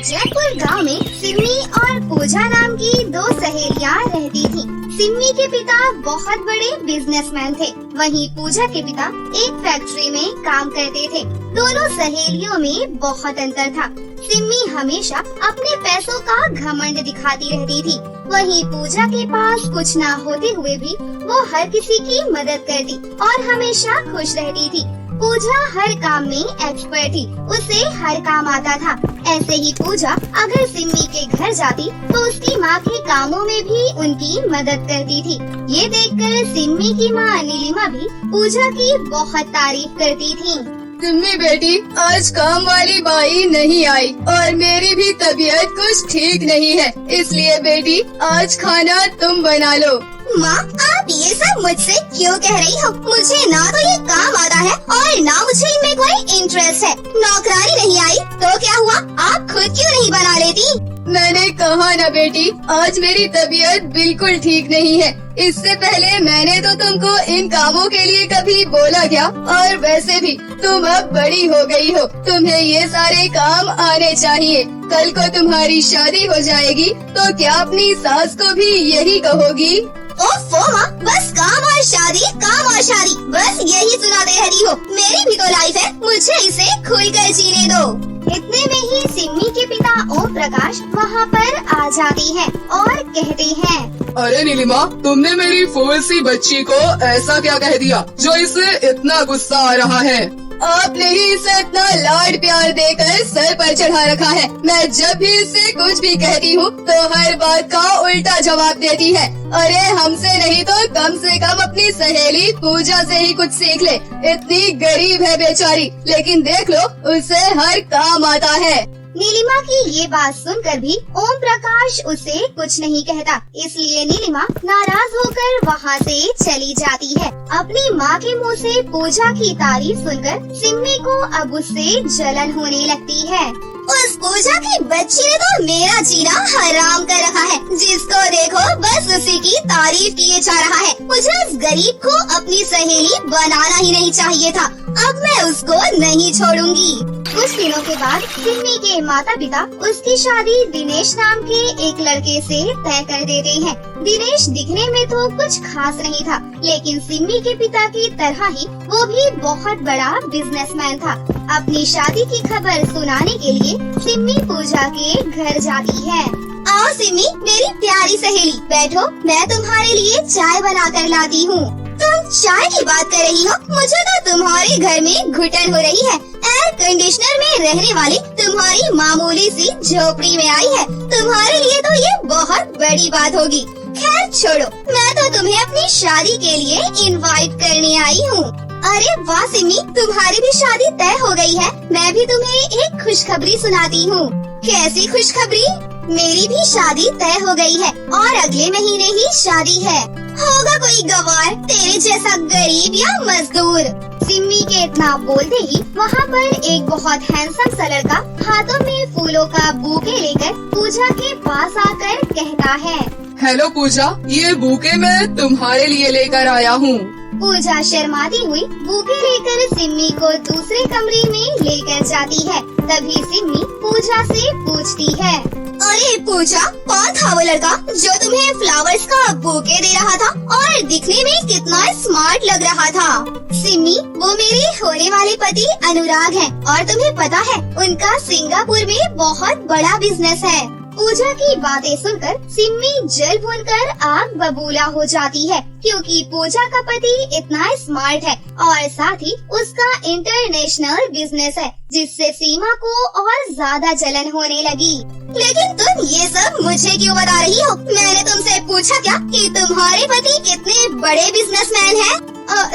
जयपुर गांव में सिम्मी और पूजा नाम की दो सहेलियां रहती थीं। सिम्मी के पिता बहुत बड़े बिजनेसमैन थे, वहीं पूजा के पिता एक फैक्ट्री में काम करते थे। दोनों सहेलियों में बहुत अंतर था। सिम्मी हमेशा अपने पैसों का घमंड दिखाती रहती थी, वहीं पूजा के पास कुछ न होते हुए भी वो हर किसी की मदद करती और हमेशा खुश रहती थी। पूजा हर काम में एक्सपर्ट थी, उसे हर काम आता था। ऐसे ही पूजा अगर सिम्मी के घर जाती तो उसकी माँ के कामों में भी उनकी मदद करती थी। ये देखकर सिम्मी की माँ नीलिमा भी पूजा की बहुत तारीफ करती थी। सिम्मी बेटी, आज काम वाली बाई नहीं आई और मेरी भी तबीयत कुछ ठीक नहीं है, इसलिए बेटी आज खाना तुम बना लो। माँ, आप ये सब मुझसे क्यों कह रही हो? मुझे ना तो ये काम आता है और ना मुझे इनमें कोई इंटरेस्ट है। नौकरानी नहीं आई तो क्या हुआ? आप खुद क्यों नहीं बना लेती? मैंने कहा ना बेटी, आज मेरी तबीयत बिल्कुल ठीक नहीं है। इससे पहले मैंने तो तुमको इन कामों के लिए कभी बोला क्या? और वैसे भी तुम अब बड़ी हो गई हो, तुम्हें ये सारे काम आने चाहिए। कल को तुम्हारी शादी हो जाएगी तो क्या अपनी सास को भी यही कहोगी? ओफो माँ, बस काम और शादी, बस यही सुनाते रहती हो। मेरी भी तो लाइफ है, मुझे इसे खुलकर जीने दो। इतने में ही सिम्मी के पिता ओम प्रकाश वहाँ पर आ जाते हैं और कहते हैं, अरे नीलिमा, तुमने मेरी फूल सी बच्ची को ऐसा क्या कह दिया जो इसे इतना गुस्सा आ रहा है? आपने ही इसे इतना लाड प्यार देकर सर पर चढ़ा रखा है। मैं जब भी इससे कुछ भी कहती हूँ तो हर बात का उल्टा जवाब देती है। अरे हमसे नहीं तो कम से कम अपनी सहेली पूजा से ही कुछ सीख ले। इतनी गरीब है बेचारी, लेकिन देख लो उसे हर काम आता है। नीलिमा की ये बात सुनकर भी ओम प्रकाश उसे कुछ नहीं कहता, इसलिए नीलिमा नाराज होकर वहाँ से चली जाती है। अपनी माँ के मुँह से पूजा की तारीफ सुनकर सिम्मी को अब उससे जलन होने लगती है। उस पूजा की बच्ची ने तो मेरा जीना हराम कर रखा है। जिसको देखो बस उसी की तारीफ किए जा रहा है। मुझे उस गरीब को अपनी सहेली बनाना ही नहीं चाहिए था। अब मैं उसको नहीं छोड़ूंगी। कुछ दिनों के बाद सिम्मी के माता पिता उसकी शादी दिनेश नाम के एक लड़के से तय कर देते हैं। दिनेश दिखने में तो कुछ खास नहीं था, लेकिन सिम्मी के पिता की तरह ही वो भी बहुत बड़ा बिजनेसमैन था। अपनी शादी की खबर सुनाने के लिए सिम्मी पूजा के घर जाती है। आओ सिम्मी, मेरी प्यारी सहेली, बैठो, मैं तुम्हारे लिए चाय बना कर लाती हूँ। तुम चाय की बात कर रही हो? मुझे तो तुम्हारे घर में घुटन हो रही है। एयर कंडीशनर में रहने वाली तुम्हारी मामूली सी झोपड़ी में आई है। तुम्हारे लिए तो ये बहुत बड़ी बात होगी। खैर छोड़ो, मैं तो तुम्हें अपनी शादी के लिए इनवाइट करने आई हूँ। अरे वाह सिम्मी, तुम्हारी भी शादी तय हो गई है। मैं भी तुम्हें एक खुशखबरी सुनाती हूँ। कैसी खुशखबरी? मेरी भी शादी तय हो गई है और अगले महीने ही शादी है। होगा कोई गवार तेरे जैसा गरीब या मजदूर। सिम्मी के इतना बोलते ही वहाँ पर एक बहुत हैंडसम सा लड़का हाथों में फूलों का बुके लेकर पूजा के पास आकर कहता है, हेलो पूजा, ये बुके मैं तुम्हारे लिए लेकर आया हूँ। पूजा शर्माती हुई बुके लेकर सिम्मी को दूसरे कमरे में लेकर जाती है। तभी सिम्मी पूजा से पूछती है, अरे पूजा, कौन था वो लड़का जो तुम्हें फ्लावर्स का बुके दे रहा था और दिखने में कितना स्मार्ट लग रहा था? सिम्मी, वो मेरे होने वाले पति अनुराग हैं और तुम्हें पता है उनका सिंगापुर में बहुत बड़ा बिजनेस है। पूजा की बातें सुनकर सिम्मी जल भूनकर आग बबूला हो जाती है, क्योंकि पूजा का पति इतना स्मार्ट है और साथ ही उसका इंटरनेशनल बिजनेस है, जिससे सीमा को और ज्यादा जलन होने लगी। लेकिन तुम ये सब मुझे क्यों बता रही हो? मैंने तुमसे पूछा क्या कि तुम्हारे पति कितने बड़े बिजनेसमैन हैं?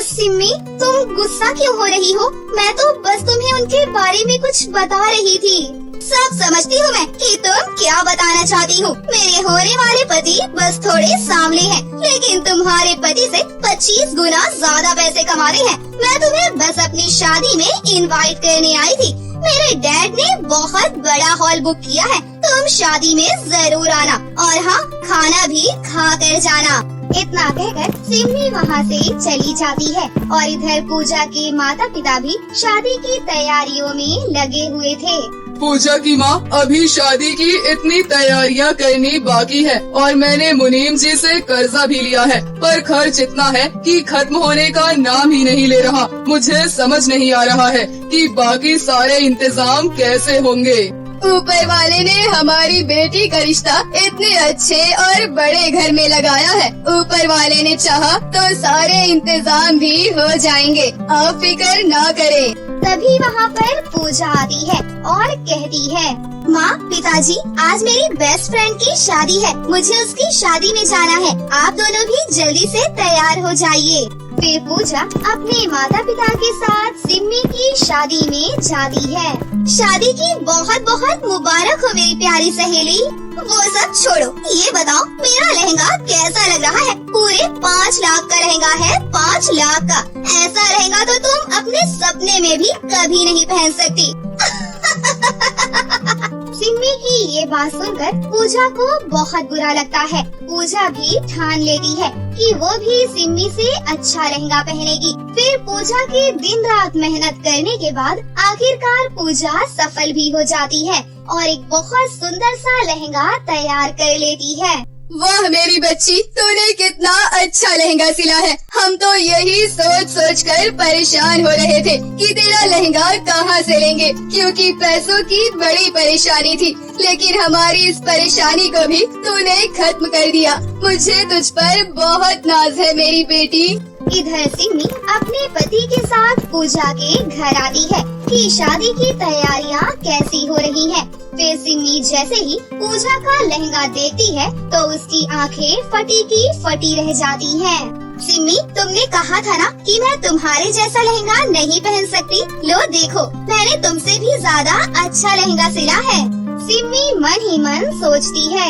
सिम्मी, तुम गुस्सा क्यों हो रही हो? मैं तो बस तुम्हें उनके बारे में कुछ बता रही थी। सब समझती हूँ मैं कि तुम क्या बताना चाहती हो। मेरे होने वाले पति बस थोड़े सांवले हैं, लेकिन तुम्हारे पति से 25 गुना ज्यादा पैसे कमाते हैं। मैं तुम्हें बस अपनी शादी में इनवाइट करने आई थी। मेरे डैड ने बहुत बड़ा हॉल बुक किया है। तुम शादी में जरूर आना और हाँ, खाना भी खा कर जाना। इतना कहकर सिम्मी वहाँ से चली जाती है और इधर पूजा के माता पिता भी शादी की तैयारियों में लगे हुए थे। पूजा की माँ, अभी शादी की इतनी तैयारियाँ करनी बाकी है और मैंने मुनीम जी से कर्जा भी लिया है, पर खर्च इतना है कि खत्म होने का नाम ही नहीं ले रहा। मुझे समझ नहीं आ रहा है कि बाकी सारे इंतजाम कैसे होंगे। ऊपर वाले ने हमारी बेटी का रिश्ता इतने अच्छे और बड़े घर में लगाया है। ऊपर वाले ने चाहा तो सारे इंतजाम भी हो जाएंगे, आप फिक्र ना करें। तभी वहाँ पर पूजा आती है और कहती है, माँ, पिताजी, आज मेरी बेस्ट फ्रेंड की शादी है, मुझे उसकी शादी में जाना है, आप दोनों भी जल्दी से तैयार हो जाइए। फिर पूजा अपने माता पिता के साथ सिम्मी की शादी में जाती है। शादी की बहुत बहुत मुबारक हो मेरी प्यारी सहेली। वो सब छोड़ो, ये बताओ मेरा लहंगा कैसा लग रहा है? पूरे 5 लाख का लहंगा है, 5 लाख का। ऐसा लहंगा तो तुम अपने सपने में भी कभी नहीं पहन सकती। सिम्मी की ये बात सुनकर पूजा को बहुत बुरा लगता है। पूजा भी ठान लेती है कि वो भी सिम्मी से अच्छा लहंगा पहनेगी। फिर पूजा की दिन रात मेहनत करने के बाद आखिरकार पूजा सफल भी हो जाती है और एक बहुत सुंदर सा लहंगा तैयार कर लेती है। वाह मेरी बच्ची, तूने कितना अच्छा लहंगा सिला है। हम तो यही सोच सोच कर परेशान हो रहे थे कि तेरा लहंगा कहाँ से लेंगे, क्योंकि पैसों की बड़ी परेशानी थी। लेकिन हमारी इस परेशानी को भी तूने खत्म कर दिया। मुझे तुझ पर बहुत नाज है मेरी बेटी। इधर सिम्मी अपने पति के साथ पूजा के घर आती है कि शादी की तैयारियां कैसी हो रही हैं। फिर सिम्मी जैसे ही पूजा का लहंगा देखती है तो उसकी आंखें फटी की फटी रह जाती हैं। सिम्मी, तुमने कहा था ना कि मैं तुम्हारे जैसा लहंगा नहीं पहन सकती। लो देखो, मैंने तुमसे भी ज्यादा अच्छा लहंगा सिला है। सिम्मी मन ही मन सोचती है,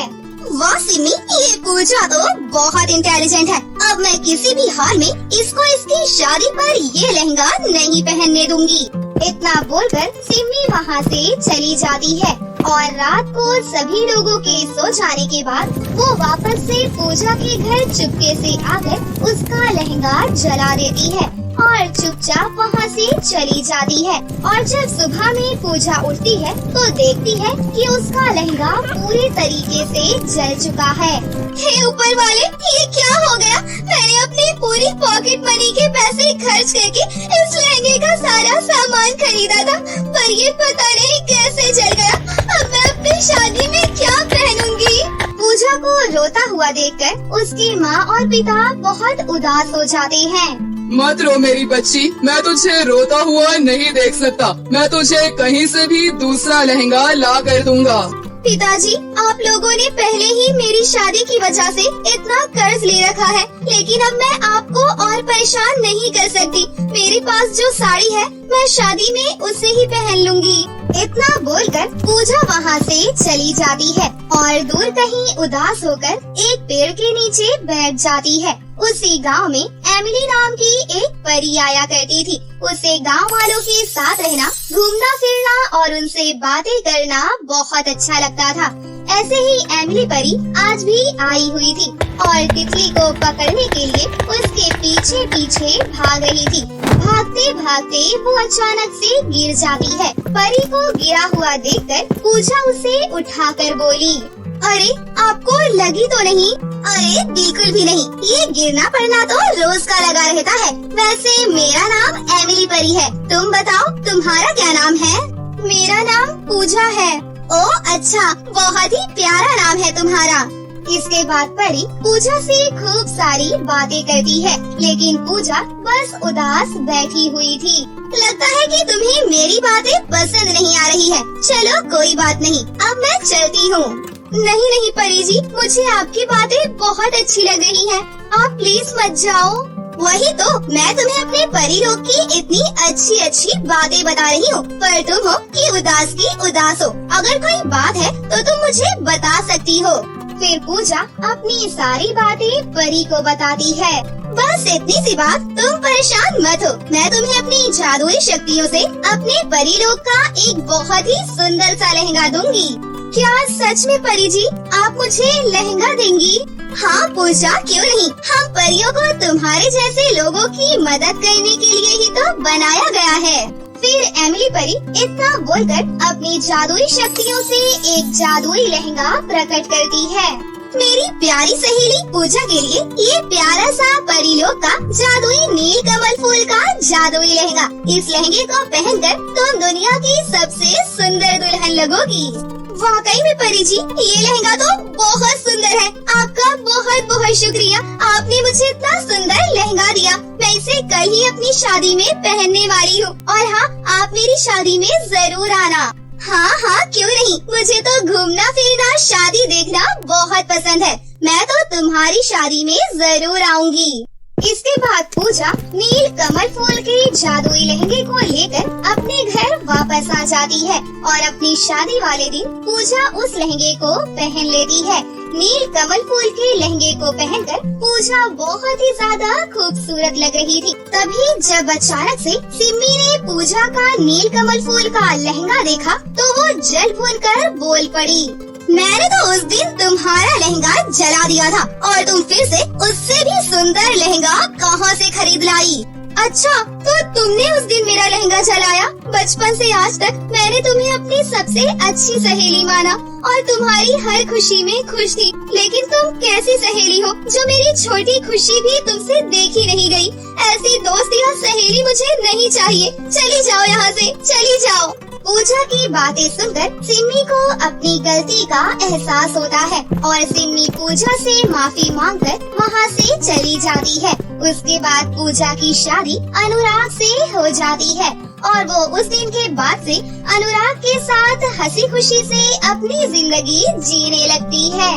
वाह सिम्मी, ये पूजा तो बहुत इंटेलिजेंट है। अब मैं किसी भी हाल में इसको इसकी शादी पर ये लहंगा नहीं पहनने दूंगी। इतना बोलकर सिम्मी वहाँ से चली जाती है और रात को सभी लोगों के सो जाने के बाद वो वापस से पूजा के घर चुपके से आकर उसका लहंगा जला देती है और चुपचाप वहाँ से चली जाती है। और जब सुबह में पूजा उठती है तो देखती है कि उसका लहंगा पूरे तरीके से जल चुका है। हे ऊपर वाले, ये क्या हो गया? मैंने अपनी पूरी पॉकेट मनी के पैसे खर्च करके इस लहंगे का सारा सामान खरीदा था, पर ये पता नहीं कैसे जल गया। अब मैं अपनी शादी में क्या पहनूंगी? पूजा को रोता हुआ देखकर उसकी माँ और पिता बहुत उदास हो जाते हैं। मत रो मेरी बच्ची, मैं तुझे रोता हुआ नहीं देख सकता। मैं तुझे कहीं से भी दूसरा लहंगा ला कर दूंगा। पिताजी, आप लोगों ने पहले ही मेरी शादी की वजह से इतना कर्ज ले रखा है, लेकिन अब मैं आपको और परेशान नहीं कर सकती। मेरे पास जो साड़ी है मैं शादी में उसे ही पहन लूंगी। इतना बोलकर पूजा वहाँ से चली जाती है और दूर कहीं उदास होकर एक पेड़ के नीचे बैठ जाती है। उसी गांव में एमिली नाम की एक परी आया करती थी। उसे गांव वालों के साथ रहना, घूमना फिरना और उनसे बातें करना बहुत अच्छा लगता था। ऐसे ही एमिली परी आज भी आई हुई थी और तितली को पकड़ने के लिए उसके पीछे पीछे भाग रही थी। भागते भागते वो अचानक से गिर जाती है। परी को गिरा हुआ देखकर पूजा उसे उठाकर बोली, अरे आपको लगी तो नहीं? अरे बिल्कुल भी नहीं, ये गिरना पड़ना तो रोज का लगा रहता है। वैसे मेरा नाम एमिली परी है, तुम बताओ तुम्हारा क्या नाम है? मेरा नाम पूजा है। ओह अच्छा, बहुत ही प्यारा नाम है तुम्हारा। इसके बाद परी पूजा से खूब सारी बातें करती है, लेकिन पूजा बस उदास बैठी हुई थी। लगता है कि तुम्हें मेरी बातें पसंद नहीं आ रही है। चलो कोई बात नहीं, अब मैं चलती हूँ। नहीं नहीं परी जी, मुझे आपकी बातें बहुत अच्छी लग रही हैं। आप प्लीज मत जाओ। वही तो, मैं तुम्हें अपने परी लोग की इतनी अच्छी अच्छी बातें बता रही हूँ, पर तुम हो कि उदास की उदास हो। अगर कोई बात है तो तुम मुझे बता सकती हो। फिर पूजा अपनी सारी बातें परी को बताती है। बस इतनी सी बात, तुम परेशान मत हो। मैं तुम्हें अपनी जादुई शक्तियों से अपने परी लोग का एक बहुत ही सुंदर सा लहंगा दूंगी। क्या सच में परी जी, आप मुझे लहंगा देंगी? हाँ पूजा, क्यों नहीं। हम परियों को तुम्हारे जैसे लोगों की मदद करने के लिए ही तो बनाया गया है। फिर एमिली परी इतना बोलकर अपनी जादुई शक्तियों से एक जादुई लहंगा प्रकट करती है। मेरी प्यारी सहेली पूजा के लिए ये प्यारा सा परीलोक का जादुई नील कमल फूल का जादुई लहंगा। इस लहंगे को पहनकर तुम दुनिया की सबसे सुंदर दुल्हन लगोगी। वाकई में परी जी, ये लहंगा तो बहुत सुंदर है। आपका बहुत बहुत शुक्रिया, आपने मुझे इतना सुंदर लहंगा दिया। मैं इसे कल ही अपनी शादी में पहनने वाली हूँ। और हाँ, आप मेरी शादी में जरूर आना। हाँ हाँ, क्यों नहीं, मुझे तो घूमना फिरना शादी देखना बहुत पसंद है। मैं तो तुम्हारी शादी में जरूर आऊंगी। इसके बाद पूजा नील कमल फूल के जादुई लहंगे को लेकर अपने घर वापस आ जाती है और अपनी शादी वाले दिन पूजा उस लहंगे को पहन लेती है। नील कमल फूल के लहंगे को पहनकर पूजा बहुत ही ज्यादा खूबसूरत लग रही थी। तभी जब अचानक से सिम्मी ने पूजा का नील कमल फूल का लहंगा देखा तो वो जल भूनकर बोल पड़ी, मैंने तो उस दिन तुम्हारा लहंगा जला दिया था और तुम फिर से उससे भी सुंदर लहंगा कहाँ से खरीद लाई? अच्छा, तो तुमने उस दिन मेरा लहंगा जलाया? बचपन से आज तक मैंने तुम्हें अपनी सबसे अच्छी सहेली माना और तुम्हारी हर खुशी में खुश थी। लेकिन तुम कैसी सहेली हो जो मेरी छोटी खुशी भी तुमसे देखी नहीं गई? ऐसी दोस्त या सहेली मुझे नहीं चाहिए। चली जाओ यहाँ से, चली जाओ। पूजा की बातें सुनकर सिम्मी को अपनी गलती का एहसास होता है और सिम्मी पूजा से माफी मांगकर वहाँ से चली जाती है। उसके बाद पूजा की शादी अनुराग से हो जाती है और वो उस दिन के बाद से अनुराग के साथ हंसी खुशी से अपनी जिंदगी जीने लगती है।